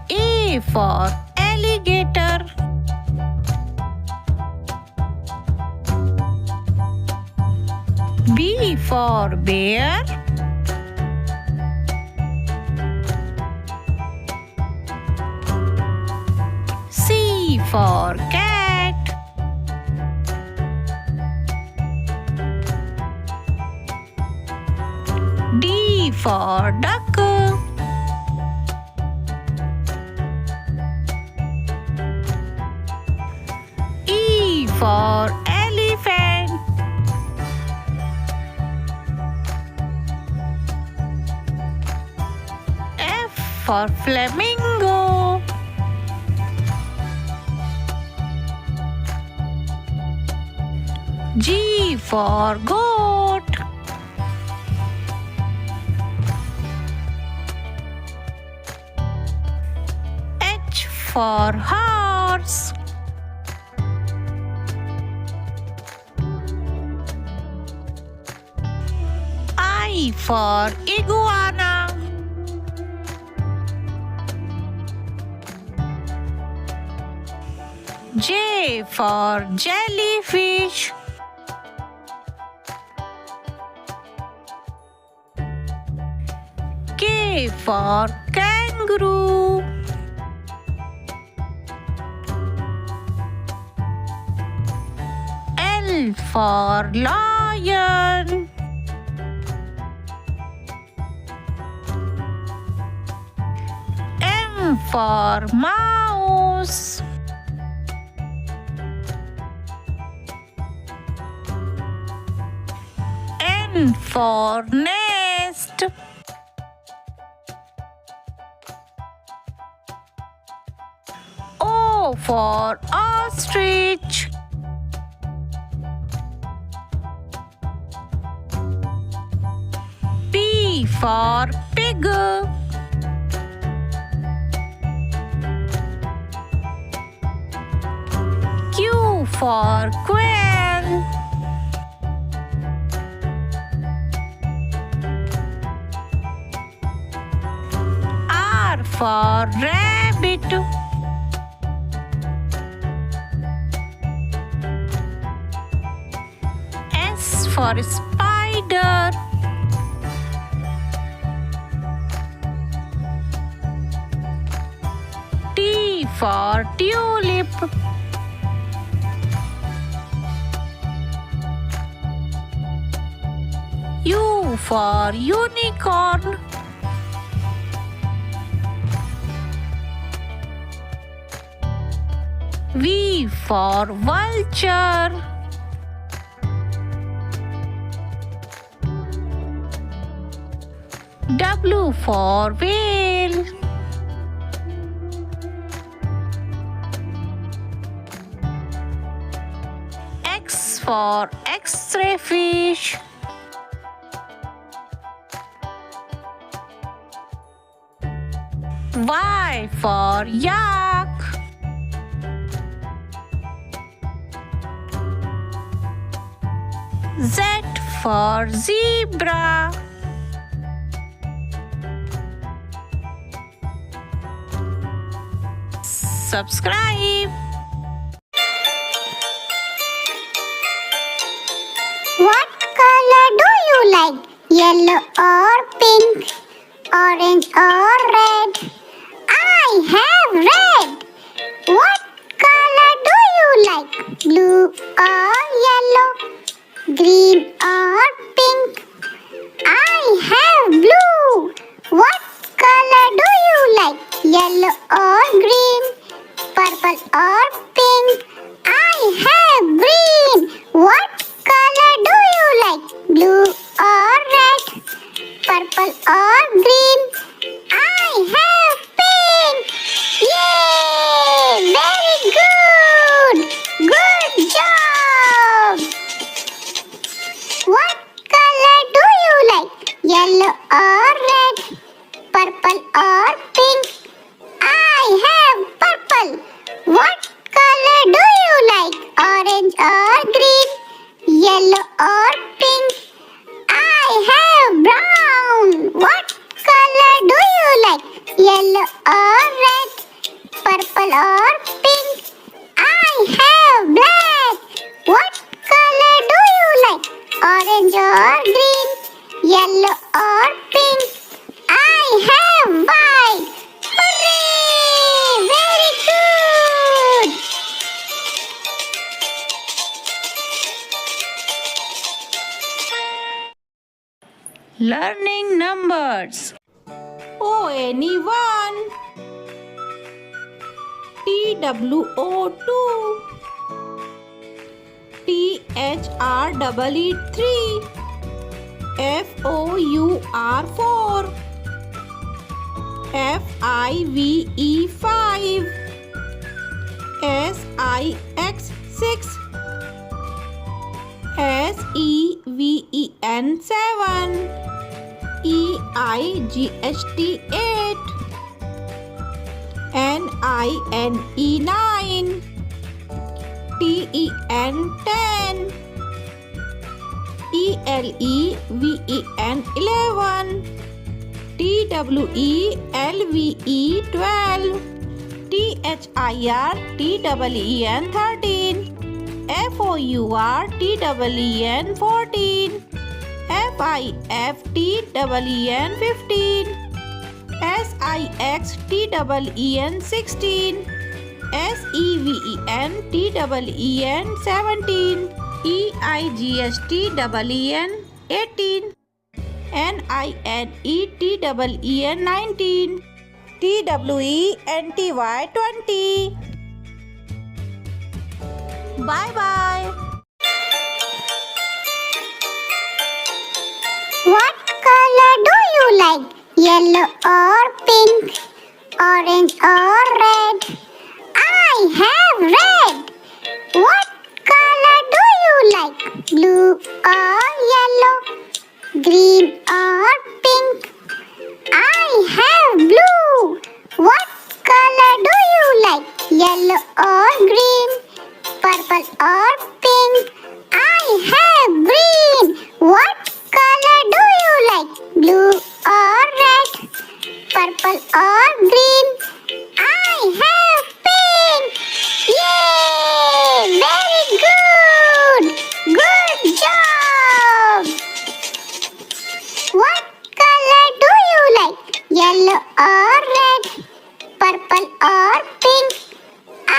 A for alligator. B for bear. C for cat. D for duck. E for elephant. F for flamingo. G for goat. H for horse. I for iguana. J for jellyfish. K for kangaroo. L for lion. M for mouse. N for nest. O for ostrich. P for pig. Q for quail. R for rabbit. S for spider. T for tulip. U for unicorn. V for vulture. W for whale. X for X-ray fish. Y for yak. Z for zebra. Subscribe. What color do you like? Yellow or pink? Orange or red? I have red. What color do you like? Blue or yellow? Green or pink? I have blue. What color do you like? Yellow or green? Purple or pink? I have green. What color do you like? Blue or red? Purple or green? I have pink. Yay! Very good. Good job. What color do you like? Yellow or red? Purple or pink? I have purple. What color do you like? Orange or green? Yellow or pink? I have brown. What color or red, purple or pink? I have black. What color do you like? Orange or green, yellow or pink? I have white. Hooray! Very good. Learning numbers. O anyone? TWO2, THREE3, FOUR4, FIVE5, SIX6, SEVEN7, EIGHT8, NINE9, TEN10, ELEVEN, TWELVE12, THIRTEEN13, FOURTEEN14, FIFTEEN15, SIXTEEN16, SEVENTEEN17, EIGHTEEN18, NINETEEN19, TWENTY20. Bye bye. What color do you like? Yellow or pink? Orange or red? I have red. What color do you like? Blue or yellow? Green or pink? I have blue. What color do you like? Yellow or green? Purple or pink? I have green. What color do you like? Blue or red? Purple or green? I have pink. Yay! Very good. Good job. What color do you like? Yellow or red? Purple or pink? I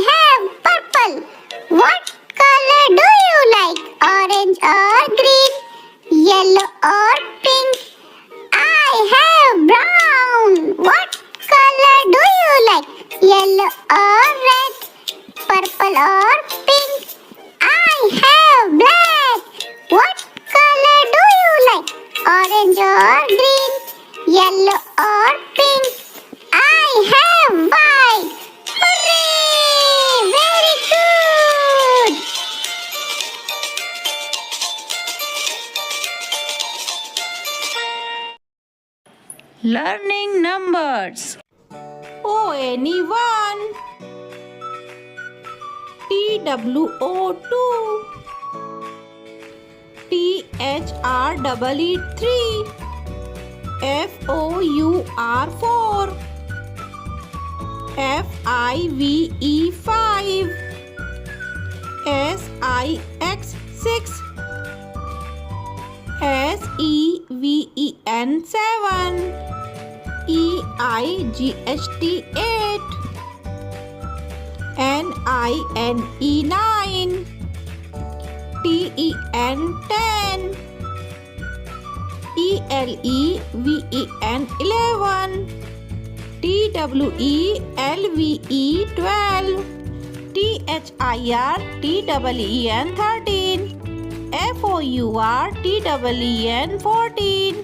have purple. What color do you like? Orange or green? Yellow or pink? I have brown. What color do you like? Yellow or red? Purple or pink? I have black. What color do you like? Orange or green? Yellow or pink? I have white. Hooray! Very good. Learning numbers. O anyone? TWO2, THREE3, FOUR4, FIVE5, SIX6, SEVEN7, EIGHT8, NINE9, TEN10, ELEVEN11, TWELVE12, THIRTEEN13, FOURTEEN14,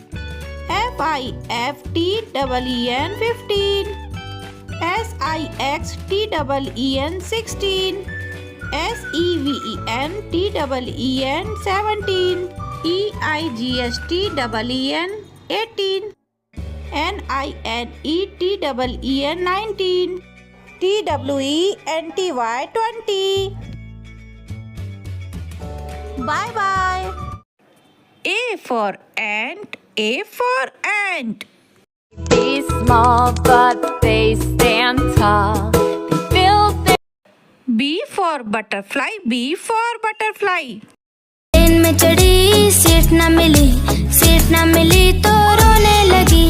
FIFTEEN15, SIXTEEN16, SEVENTEEN17, EIGHTEEN18, NINETEEN19, TWENTY20. Bye bye. A for ant, A for ant. Be small, but they stand tall. They build their B for butterfly. B for butterfly. Train में चढ़ी seat न मिली तो रोने लगी.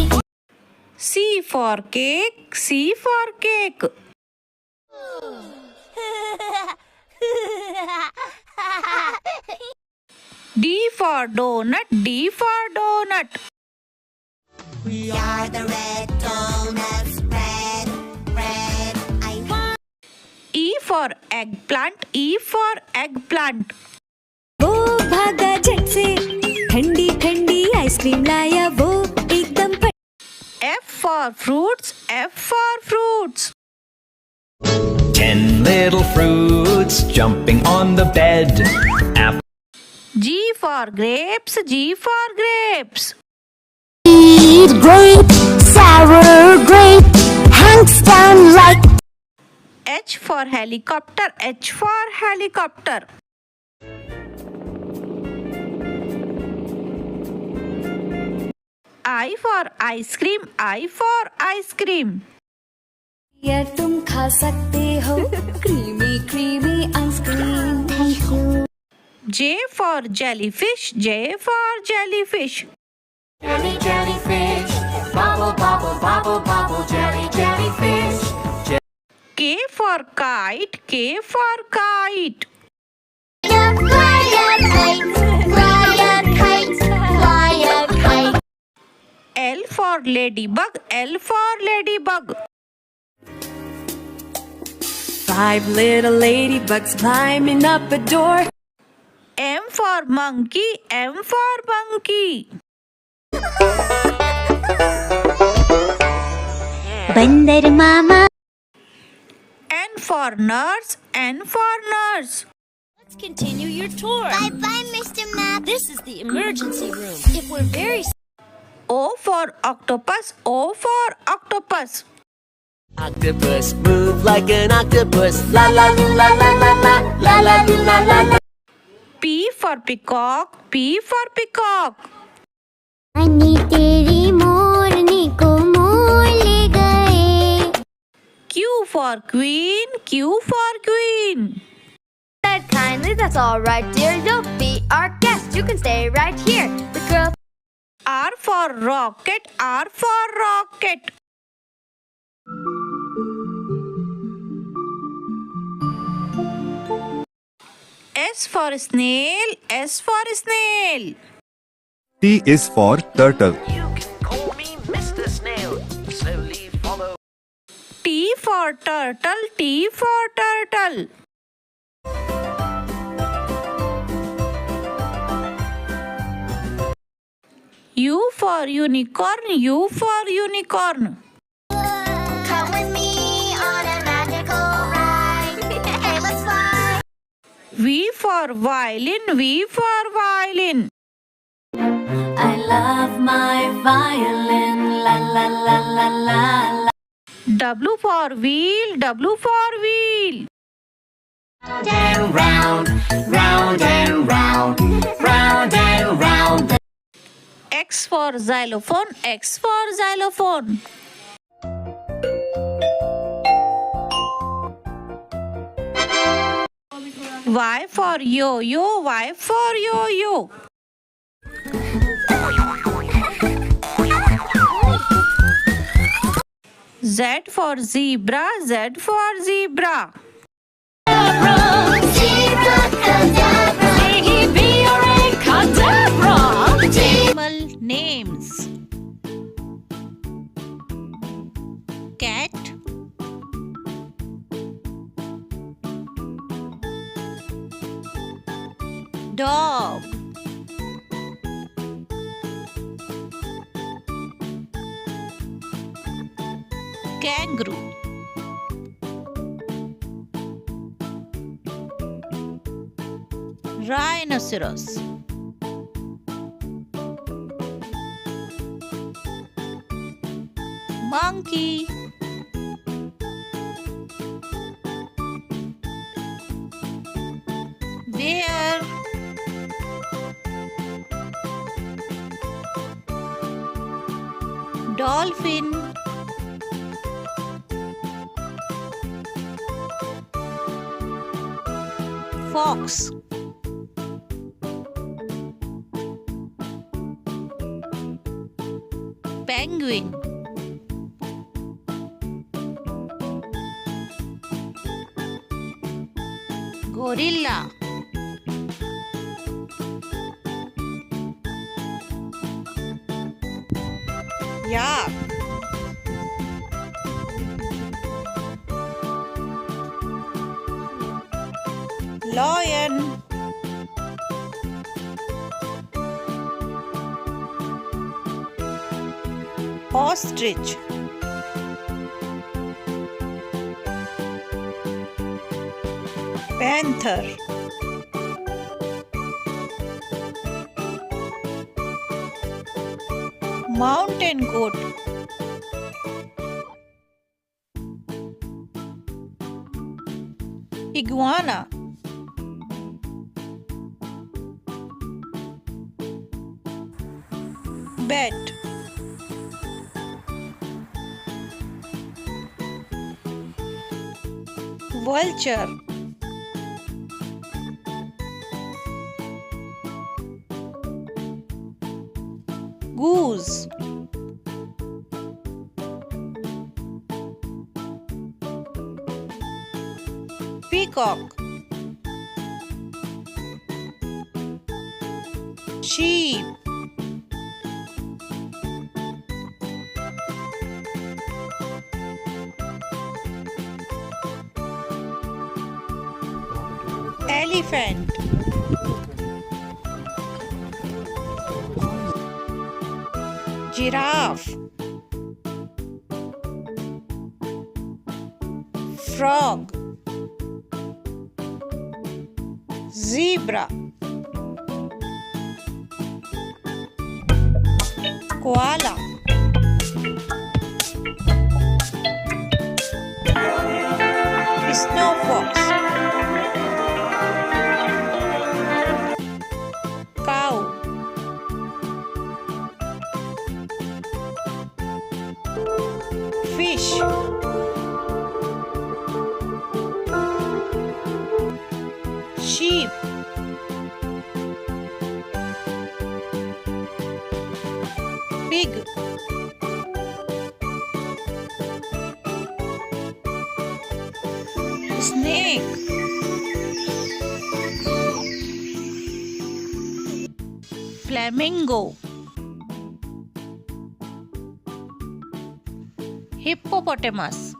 C for cake. C for cake. D for donut. D for donut. We are the red donuts, red, red. I want. E for eggplant. E for eggplant. वो भागा झट से ठंडी ठंडी आइसक्रीम लाया वो एकदम F for fruits. F for fruits. 10 little fruits jumping on the bed. Apple. G for grapes. G for grapes. grape, sour grape, hangs down like. H for helicopter. H for helicopter. I for ice cream. I for ice cream. ये तुम खा सकते हो creamy creamy ice cream. Thank you. J for jellyfish. J for jellyfish. jelly, jellyfish. Bubble, bubble, bubble, bubble, jelly, jellyfish. K for kite. K for kite. L for ladybug. L for ladybug. 5 little ladybugs climbing up a door. M for monkey. M for monkey. बंदर मामा. N for nurse. N for nurse. Let's continue your tour. Bye, Mr. Map. This is the emergency room. If we're very O for octopus. O for octopus. Octopus move like an octopus. La la loo, la la la la la la loo, la la la. P for peacock. P for peacock. रानी तेरी मोरनी को मोर ले गए. Q for queen. Q for queen. Said kindly, that's all right, dear. You'll be our guest. You can stay right here. The girl. R for rocket. R for rocket. S for snail. S for snail. T is for turtle. You can call me Mr. Snail. Slowly follow. T for turtle. T for turtle. U for unicorn. U for unicorn. Come with me on a magical ride. Hey, let's fly. V for violin. V for violin. I love my violin. La la la la la la. W for wheel. W for wheel. And round, round and round, round and round. X for xylophone. X for xylophone. Y for yo-yo. Y for yo-yo. Z for zebra. Z for zebra. Animal names. Cat. Dog. Kangaroo. Rhinoceros. Monkey. Bear. Dolphin. Fox. Penguin. Gorilla. Yak. Lion. Ostrich. Panther. Mountain goat. Iguana. Bat. Vulture. Goose. Peacock. Sheep. Elephant. Giraffe. Frog. Zebra. Koala. Snow fox. Cow. Fish. Sheep. Pig. Snake. Flamingo. Hippopotamus.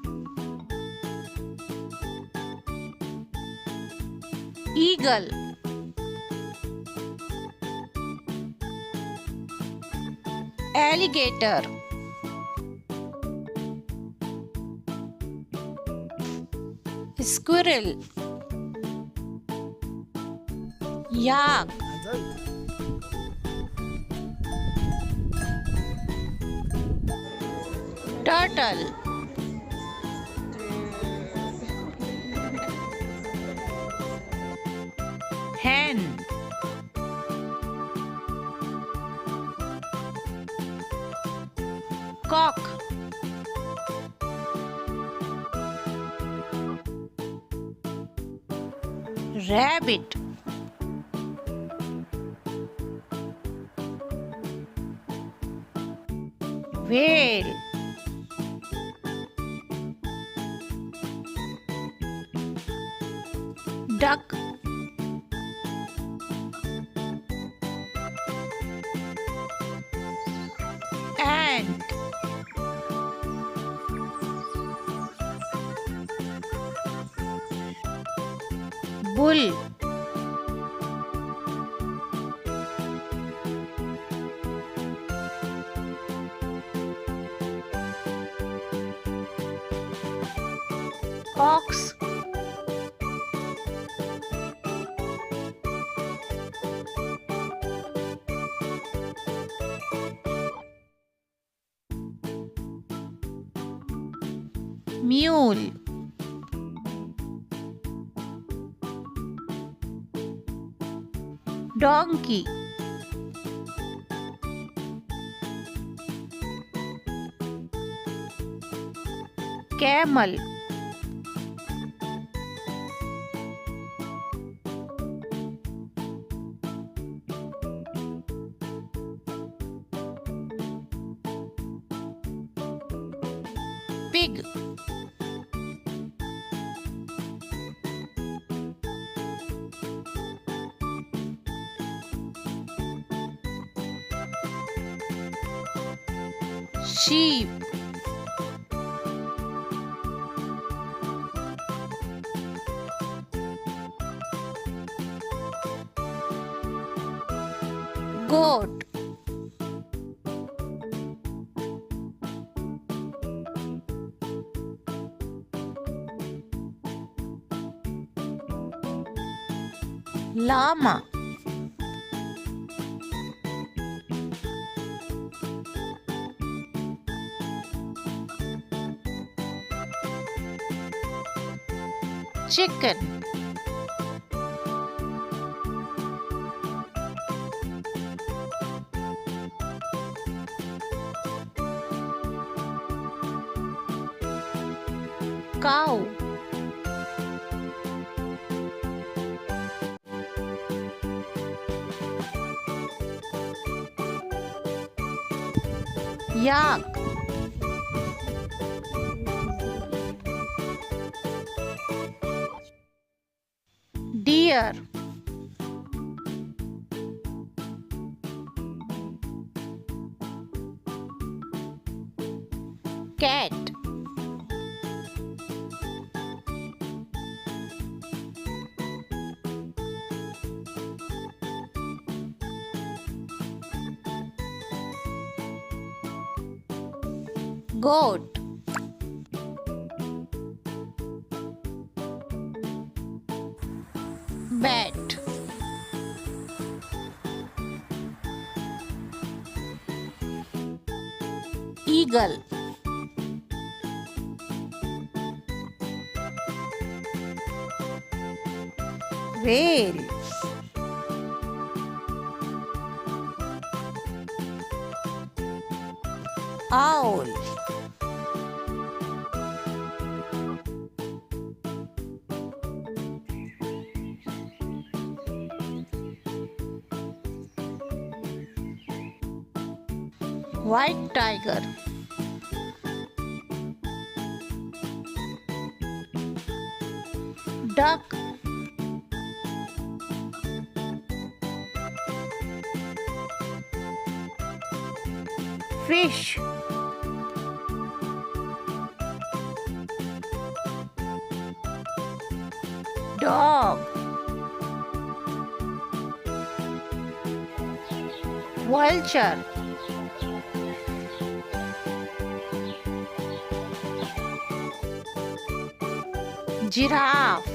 Eagle. Alligator. Squirrel. Yak. Turtle. Hen. Cock. Rabbit. Whale. Duck. Ant. Bull. Ox. Mule. Donkey. Camel. Pig. Sheep. Goat. Llama. Chicken. Cow. Yak. Deer. Cat. Goat. Bat. Eagle. Whale. Owl. White tiger. Duck. Fish. Dog. Vulture. Giraffe.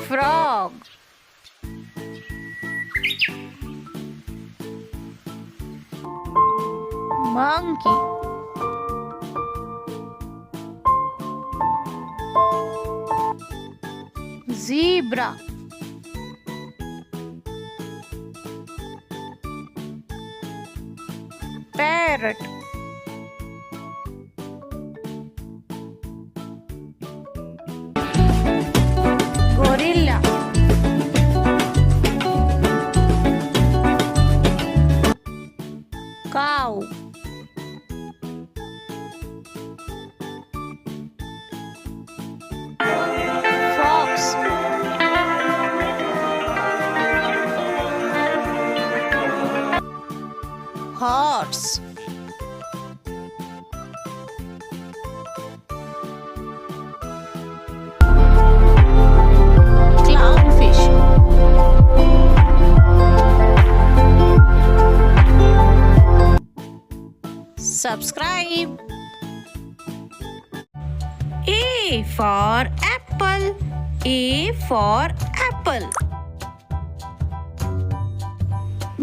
Frog. Monkey. Zebra. Parrot. Gorilla. Cow. Fox. Horse. Clownfish. Subscribe. A for apple. A for apple.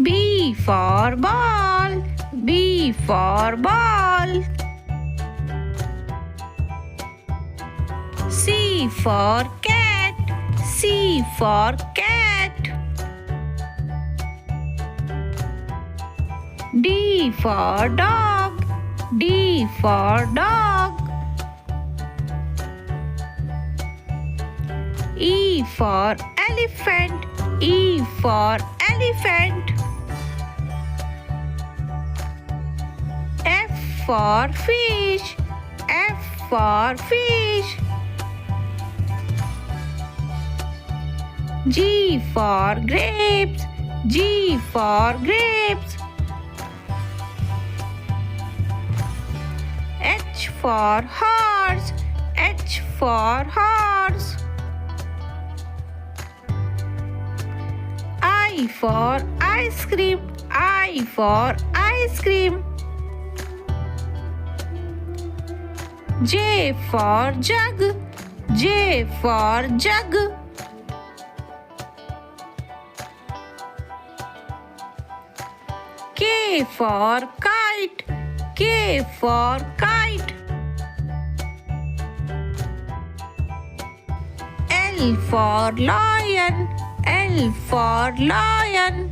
B for ball. B for ball. C for cat. C for cat. D for dog. D for dog. E for elephant. E for elephant. F for fish. F for fish. G for grapes. G for grapes. H for horse. H for horse. I for ice cream. I for ice cream. J for jug. J for jug. K for kite. K for kite. L for lion. L for lion.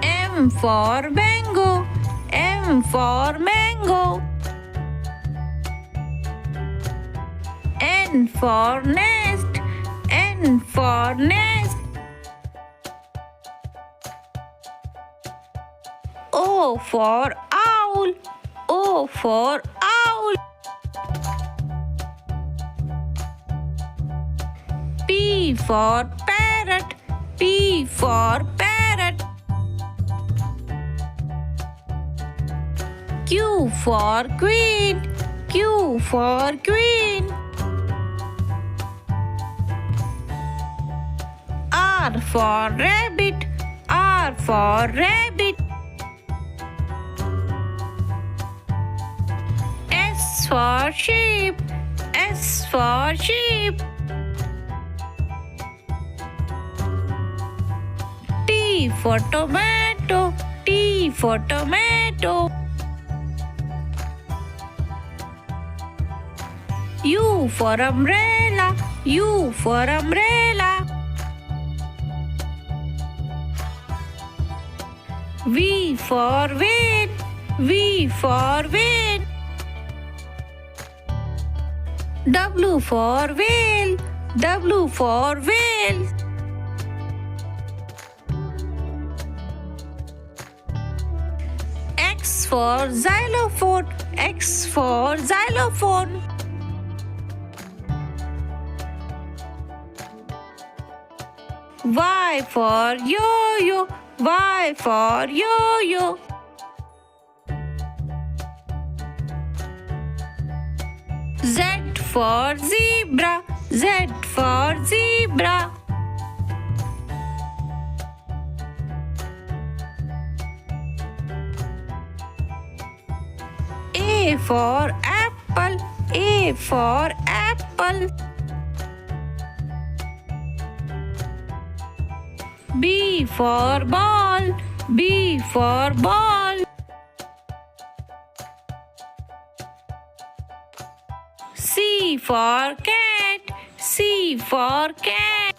M for mango. M for mango. N for nest. N for nest. O for owl. O for owl. P for parrot. P for parrot. Q for queen. Q for queen. R for rabbit. R for rabbit. S for sheep. S for sheep. T for tomato. T for tomato. U for umbrella. U for umbrella. V for van. V for van. W for whale. W for whale. X for xylophone. X for xylophone. Y for yo-yo. Y for yo-yo. Z for zebra. Z for zebra. A for apple. A for apple. B for ball. B for ball. C for cat. C for cat.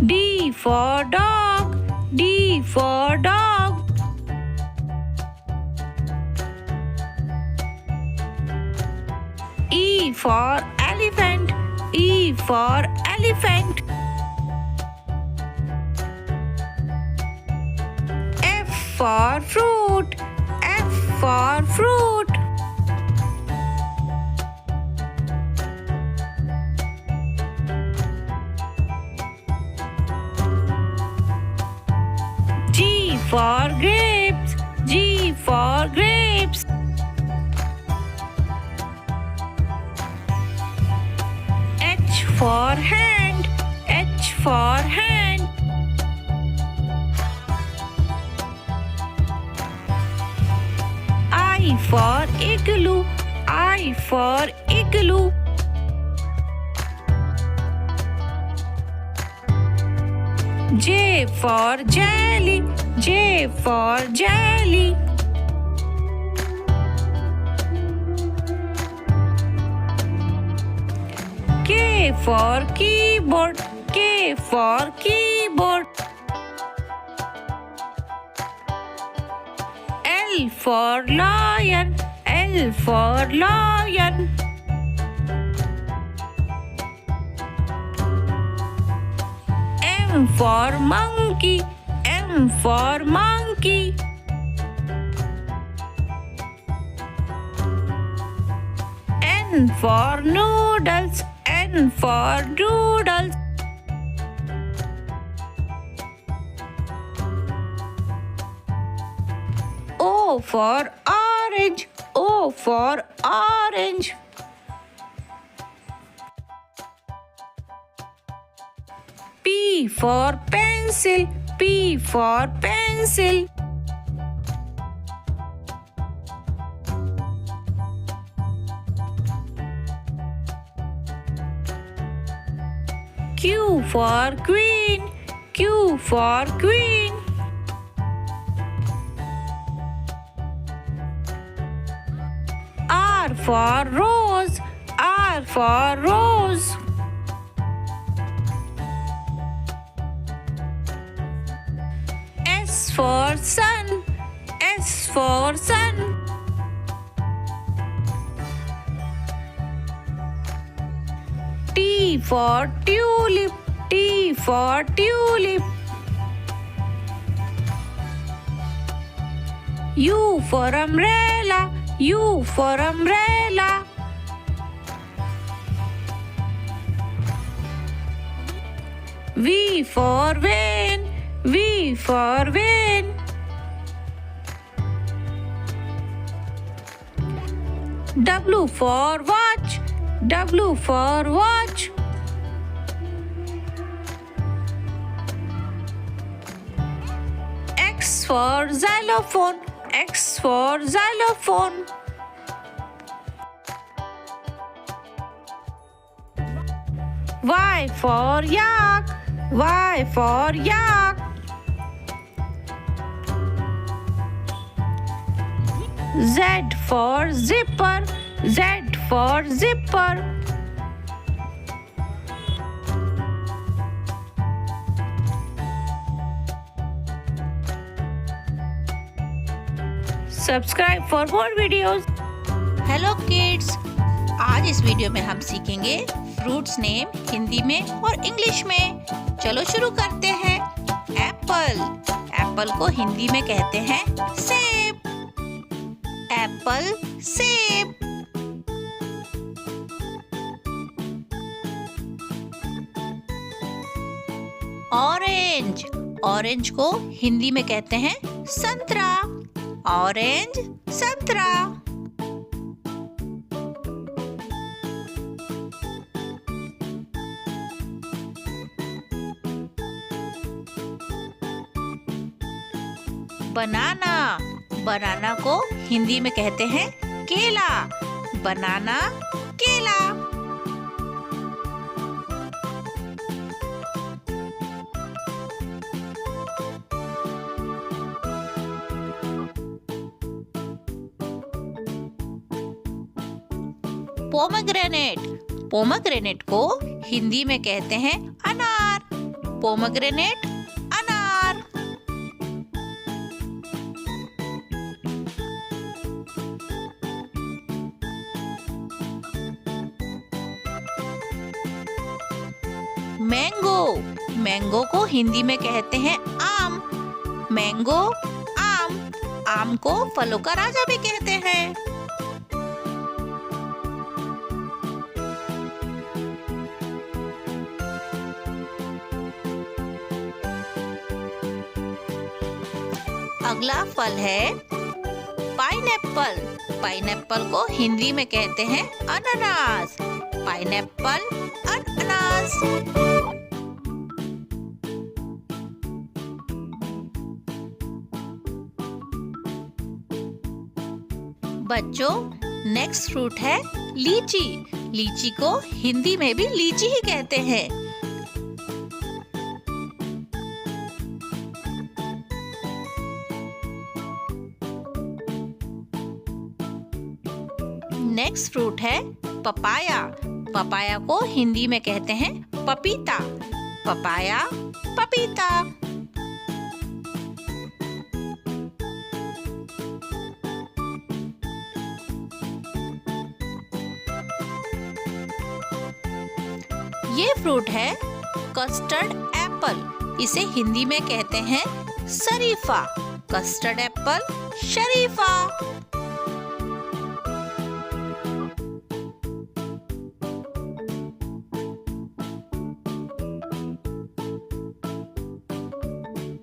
D for dog. D for dog. E for elephant. E for elephant. F for fruit. F for fruit. G for grapes. G for grapes. H for hand. H for hand. I for igloo. I for igloo. J for jelly. J for jelly. for keyboard, K for keyboard. L for lion, L for lion. M for monkey, M for monkey. N for noodles, N for noodles. O for orange, O for orange. P for pencil, P for pencil. Q for queen, Q for queen. R for rose, R for rose. S for sun, S for sun. T for tulip, T for tulip. U for umbrella, U for umbrella. V for van, V for van. W for watch, W for watch. X for xylophone, X for xylophone. Y for yak, Y for yak. Z for zipper, Z for zipper. Subscribe for more videos. Hello kids, आज इस video में हम सीखेंगे fruits name Hindi में और English में। चलो शुरू करते हैं। एप्पल, एप्पल को हिंदी में कहते हैं सेब। एप्पल, सेब। ऑरेंज, ऑरेंज को हिंदी में कहते हैं संतरा। ऑरेंज, संतरा। बनाना, बनाना को हिंदी में कहते हैं केला। बनाना, केला। पोमग्रेनेट, पोमग्रेनेट को हिंदी में कहते हैं अनार। पोमग्रेनेट, अनार। मैंगो, मैंगो को हिंदी में कहते हैं आम। मैंगो, आम। आम को फलों का राजा भी कहते हैं। अगला फल है पाइनएप्पल। पाइनएप्पल को हिंदी में कहते हैं अनानास। पाइनएप्पल, अनानास। बच्चों, नेक्स्ट फ्रूट है लीची। लीची को हिंदी में भी लीची ही कहते हैं। नेक्स्ट फ्रूट है पपाया। पपाया को हिंदी में कहते हैं पपीता। पपाया, पपीता। ये फ्रूट है कस्टर्ड एप्पल। इसे हिंदी में कहते हैं शरीफा। कस्टर्ड एप्पल, शरीफा।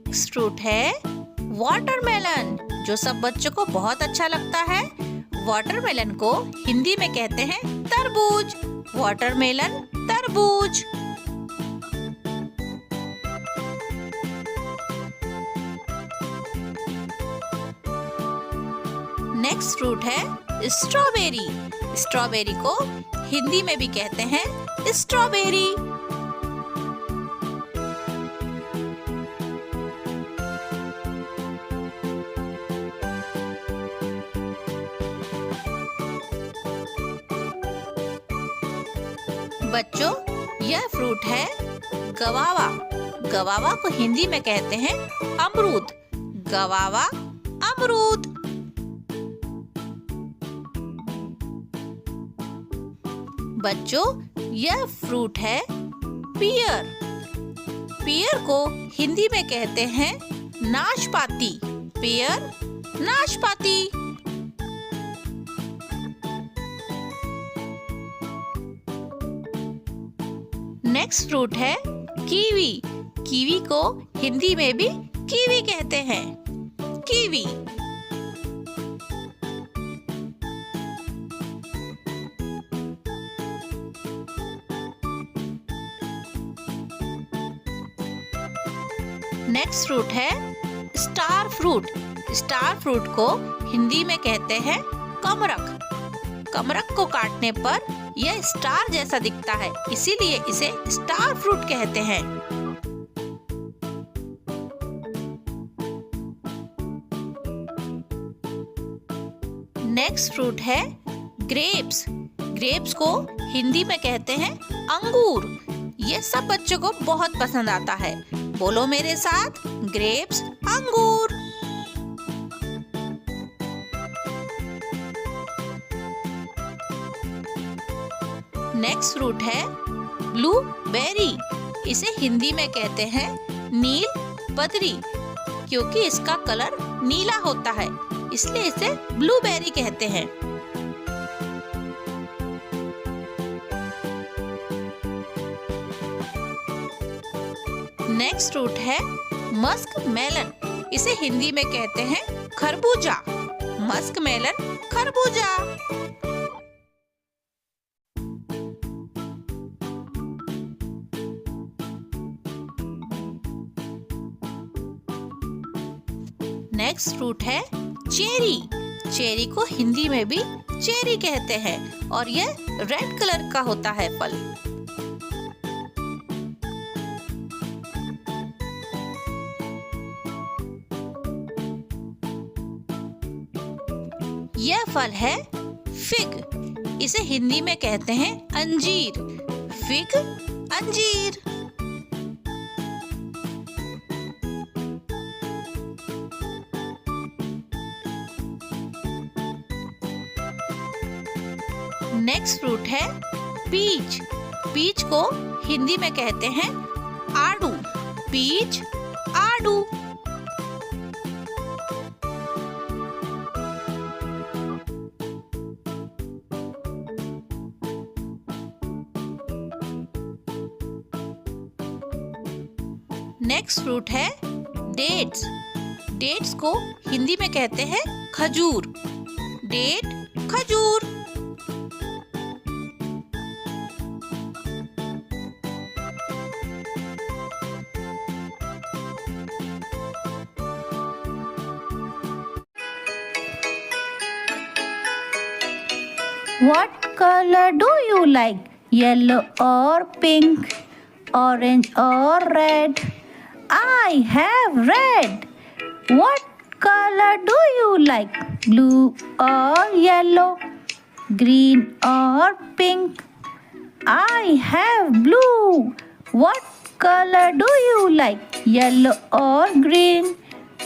नेक्स्ट फ्रूट है वाटरमेलन, जो सब बच्चों को बहुत अच्छा लगता है। वाटरमेलन को हिंदी में कहते हैं तरबूज। वाटरमेलन, तरबूज। नेक्स्ट फ्रूट है स्ट्रॉबेरी। स्ट्रॉबेरी को हिंदी में भी कहते हैं स्ट्रॉबेरी। बच्चों, यह फ्रूट है गवावा। गवावा को हिंदी में कहते हैं अमरूद। गवावा, अमरूद। बच्चों, यह फ्रूट है पियर। पियर को हिंदी में कहते हैं नाशपाती। पियर, नाशपाती। नेक्स्ट फ्रूट है कीवी। कीवी को हिंदी में भी कीवी कहते हैं। कीवी। नेक्स्ट फ्रूट है स्टार फ्रूट। स्टार फ्रूट को हिंदी में कहते हैं कमरक। कमरक को काटने पर यह स्टार जैसा दिखता है, इसीलिए इसे स्टार फ्रूट कहते हैं। नेक्स्ट फ्रूट है ग्रेप्स। ग्रेप्स को हिंदी में कहते हैं अंगूर। ये सब बच्चों को बहुत पसंद आता है। बोलो मेरे साथ, ग्रेप्स, अंगूर। नेक्स्ट फ्रूट है ब्लूबेरी। इसे हिंदी में कहते हैं नील बदरी, क्योंकि इसका कलर नीला होता है, इसलिए इसे ब्लूबेरी कहते हैं। नेक्स्ट फ्रूट है मस्क मेलन। इसे हिंदी में कहते हैं खरबूजा। मस्क मेलन, खरबूजा। नेक्स्ट फ्रूट है चेरी। चेरी को हिंदी में भी चेरी कहते हैं और यह रेड कलर का होता है फल। यह फल है फिग। इसे हिंदी में कहते हैं अंजीर। फिग, अंजीर। नेक्स्ट फ्रूट है पीच। पीच को हिंदी में कहते हैं आड़ू। पीच, आड़ू। नेक्स्ट फ्रूट है डेट्स। डेट्स को हिंदी में कहते हैं खजूर। डेट, खजूर। What color do you like? Yellow or pink? Orange or red? I have red. What color do you like? Blue or yellow? Green or pink? I have blue. What color do you like? Yellow or green?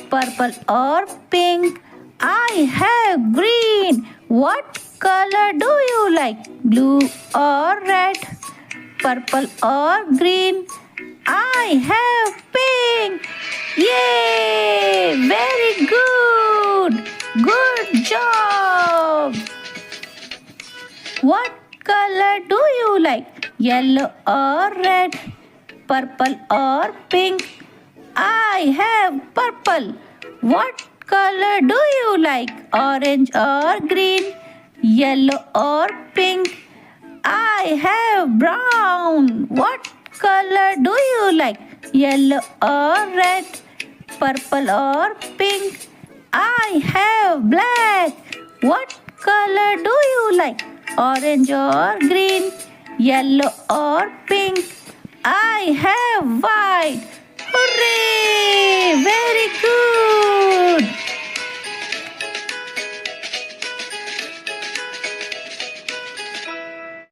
Purple or pink? I have green. What color do you like? Blue or red? Purple or green? I have pink. Yay! Very good. Good job. What color do you like? Yellow or red? Purple or pink? I have purple. What color do you like? Orange or green? Yellow or pink? I have brown. What color do you like? Yellow or red? Purple or pink? I have black. What color do you like? Orange or green? Yellow or pink? I have white.